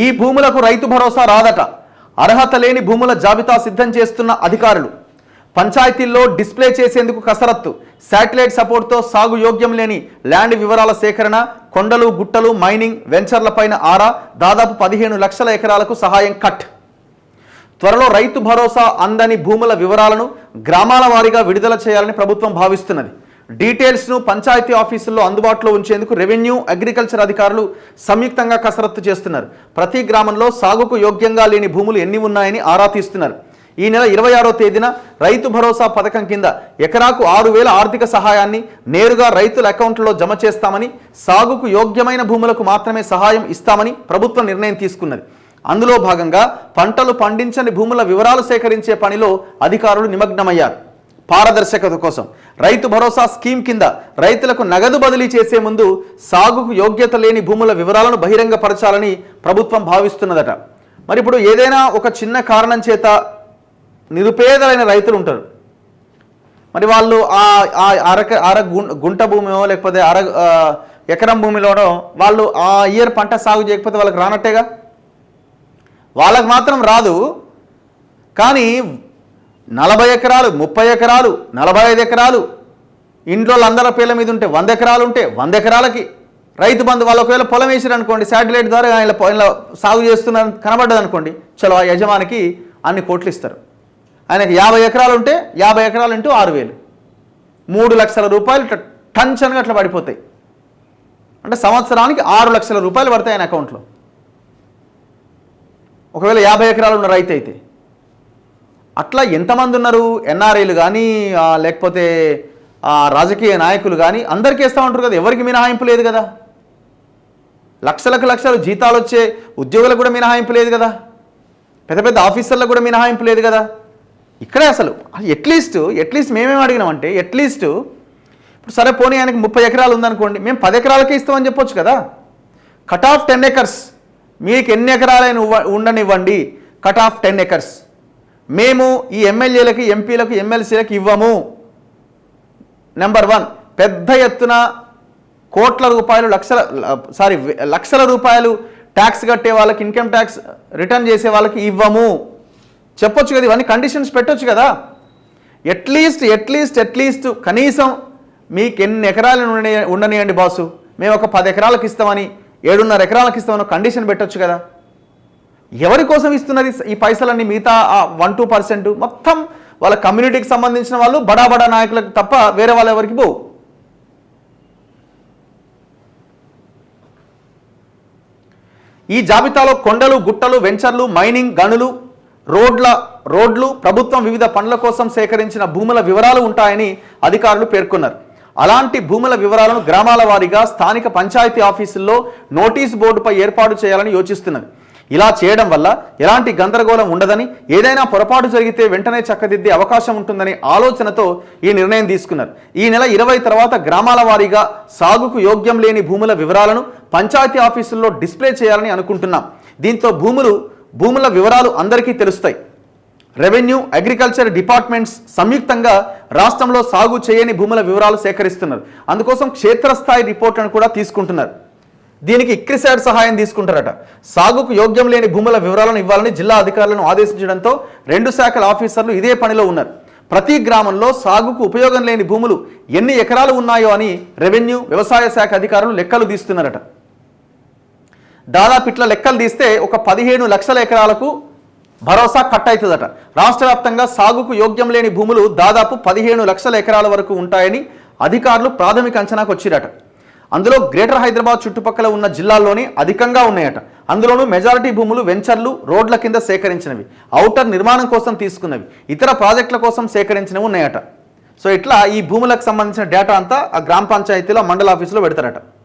ఈ భూములకు రైతు భరోసా రాదట. అర్హత లేని భూముల జాబితా సిద్ధం చేస్తున్న అధికారులు. పంచాయతీల్లో డిస్ప్లే చేసేందుకు కసరత్తు. శాటిలైట్ సపోర్ట్తో సాగు యోగ్యం లేని ల్యాండ్ వివరాల సేకరణ. కొండలు గుట్టలు మైనింగ్ వెంచర్లపైన ఆరా. దాదాపు 15 లక్షల ఎకరాలకు సహాయం కట్. త్వరలో రైతు భరోసా అందని భూముల వివరాలను గ్రామాల వారీగా విడుదల చేయాలని ప్రభుత్వం భావిస్తున్నది. డీటెయిల్స్ను పంచాయతీ ఆఫీసుల్లో అందుబాటులో ఉంచేందుకు రెవెన్యూ అగ్రికల్చర్ అధికారులు సంయుక్తంగా కసరత్తు చేస్తున్నారు. ప్రతి గ్రామంలో సాగుకు యోగ్యంగా లేని భూములు ఎన్ని ఉన్నాయని ఆరా తీస్తున్నారు. ఈ నెల 26వ తేదీన రైతు భరోసా పథకం కింద ఎకరాకు 6,000 ఆర్థిక సహాయాన్ని నేరుగా రైతుల అకౌంట్లలో జమ చేస్తామని, సాగుకు యోగ్యమైన భూములకు మాత్రమే సహాయం ఇస్తామని ప్రభుత్వం నిర్ణయం తీసుకున్నది. అందులో భాగంగా పంటలు పండించని భూముల వివరాలు సేకరించే పనిలో అధికారులు నిమగ్నమయ్యారు. పారదర్శకత కోసం రైతు భరోసా స్కీమ్ కింద రైతులకు నగదు బదిలీ చేసే ముందు సాగుకు యోగ్యత లేని భూముల వివరాలను బహిరంగపరచాలని ప్రభుత్వం భావిస్తున్నదట. మరి ఇప్పుడు ఏదైనా ఒక చిన్న కారణం చేత నిరుపేదలైన రైతులు ఉంటారు. మరి వాళ్ళు అర గుంట భూమిలో లేకపోతే ఎకరం భూమిలోనో వాళ్ళు ఆ ఇయర్ పంట సాగు చేయకపోతే వాళ్ళకి రానట్టేగా. వాళ్ళకు మాత్రం రాదు, కానీ 40 ఎకరాలు 30 ఎకరాలు 45 ఎకరాలు ఇంట్లో అందరి పేర్ల మీద ఉంటే 100 ఎకరాలు ఉంటే 100 ఎకరాలకి రైతు బంధు వాళ్ళు ఒకవేళ పొలం వేసారు అనుకోండి, శాటిలైట్ ద్వారా ఇలా సాగు చేస్తున్నారు కనబడ్డది అనుకోండి, చలో ఆ యజమానికి అన్ని కోట్లు ఇస్తారు. ఆయనకి 50 ఎకరాలు ఉంటే 50 ఎకరాలు ఇంటూ 6,000 3 లక్షల రూపాయలు టంచన్గా అట్లా పడిపోతాయి. అంటే సంవత్సరానికి 6 లక్షల రూపాయలు పడతాయి ఆయన అకౌంట్లో. ఒకవేళ 50 ఎకరాలు ఉన్న రైతు అయితే. అట్లా ఎంతమంది ఉన్నారు? ఎన్ఆర్ఐలు కానీ లేకపోతే రాజకీయ నాయకులు కానీ అందరికీ ఇస్తూ ఉంటారు కదా, ఎవరికి మినహాయింపు లేదు కదా. లక్షలకు లక్షలు జీతాలు వచ్చే ఉద్యోగులకు కూడా మినహాయింపు లేదు కదా, పెద్ద పెద్ద ఆఫీసర్లకు కూడా మినహాయింపు లేదు కదా. ఇక్కడే అసలు ఎట్లీస్ట్ మేమేం అడిగినామంటే అట్లీస్ట్ ఇప్పుడు సరే పోనీ ఆయనకి 30 ఎకరాలు ఉందనుకోండి, మేము 10 ఎకరాలకే ఇస్తామని చెప్పొచ్చు కదా. కట్ ఆఫ్ 10 ఎకర్స్, మీకు ఎన్ని ఎకరాలైనా ఉండనివ్వండి, కట్ ఆఫ్ 10 ఎకర్స్. మేము ఈ ఎమ్మెల్యేలకి ఎంపీలకు ఎమ్మెల్సీలకు ఇవ్వము. నెంబర్ 1, పెద్ద ఎత్తున కోట్ల రూపాయలు లక్షల రూపాయలు ట్యాక్స్ కట్టే వాళ్ళకి, ఇన్కమ్ ట్యాక్స్ రిటర్న్ చేసే వాళ్ళకి ఇవ్వము చెప్పొచ్చు కదా. ఇవన్నీ కండిషన్స్ పెట్టొచ్చు కదా. అట్లీస్ట్ కనీసం మీకు ఎన్ని ఎకరాలు ఉండనియండి బాసు, మేము ఒక 10 ఎకరాలకు ఇస్తామని 7.5 ఎకరాలకు ఇస్తామని కండిషన్ పెట్టొచ్చు కదా. ఎవరి కోసం ఇస్తున్నది ఈ పైసలన్నీ? మిగతా 1-2% మొత్తం వాళ్ళ కమ్యూనిటీకి సంబంధించిన వాళ్ళు, బడా నాయకులకు తప్ప వేరే వాళ్ళ ఎవరికి పోవు. ఈ జాబితాలో కొండలు గుట్టలు వెంచర్లు మైనింగ్ గనులు రోడ్లు ప్రభుత్వం వివిధ పనుల కోసం సేకరించిన భూముల వివరాలు ఉంటాయని అధికారులు పేర్కొన్నారు. అలాంటి భూముల వివరాలను గ్రామాల వారీగా స్థానిక పంచాయతీ ఆఫీసుల్లో నోటీస్ బోర్డుపై ఏర్పాటు చేయాలని యోచిస్తున్నది. ఇలా చేయడం వల్ల ఎలాంటి గందరగోళం ఉండదని, ఏదైనా పొరపాటు జరిగితే వెంటనే చక్కదిద్దే అవకాశం ఉంటుందని ఆలోచనతో ఈ నిర్ణయం తీసుకున్నారు. ఈ నెల 20 తర్వాత గ్రామాల వారీగా సాగుకు యోగ్యం లేని భూముల వివరాలను పంచాయతీ ఆఫీసుల్లో డిస్ప్లే చేయాలని అనుకుంటున్నాం. దీంతో భూముల వివరాలు అందరికీ తెలుస్తాయి. రెవెన్యూ అగ్రికల్చర్ డిపార్ట్మెంట్స్ సంయుక్తంగా రాష్ట్రంలో సాగు చేయని భూముల వివరాలు సేకరిస్తున్నారు. అందుకోసం క్షేత్రస్థాయి రిపోర్ట్లను కూడా తీసుకుంటున్నారు. దీనికి ఇక్రిసాట్ సహాయం తీసుకుంటారట. సాగుకు యోగ్యం లేని భూముల వివరాలను ఇవ్వాలని జిల్లా అధికారులను ఆదేశించడంతో 2 శాఖల ఆఫీసర్లు ఇదే పనిలో ఉన్నారు. ప్రతి గ్రామంలో సాగుకు ఉపయోగం లేని భూములు ఎన్ని ఎకరాలు ఉన్నాయో అని రెవెన్యూ వ్యవసాయ శాఖ అధికారులు లెక్కలు తీస్తున్నారట. దాదాపు ఇట్లా లెక్కలు తీస్తే ఒక 15 లక్షల ఎకరాలకు భరోసా కట్ అవుతుందట. రాష్ట్ర వ్యాప్తంగా సాగుకు యోగ్యం లేని భూములు దాదాపు 15 లక్షల ఎకరాల వరకు ఉంటాయని అధికారులు ప్రాథమిక అంచనాకు వచ్చిరట. అందులో గ్రేటర్ హైదరాబాద్ చుట్టుపక్కల ఉన్న జిల్లాల్లోనే అధికంగా ఉన్నాయట. అందులోనూ మెజారిటీ భూములు వెంచర్లు రోడ్ల కింద సేకరించినవి, ఔటర్ నిర్మాణం కోసం తీసుకున్నవి, ఇతర ప్రాజెక్టుల కోసం సేకరించినవి ఉన్నాయట. సో ఇట్లా ఈ భూములకు సంబంధించిన డేటా అంతా ఆ గ్రామ పంచాయతీలో మండల ఆఫీసులో పెడతారట.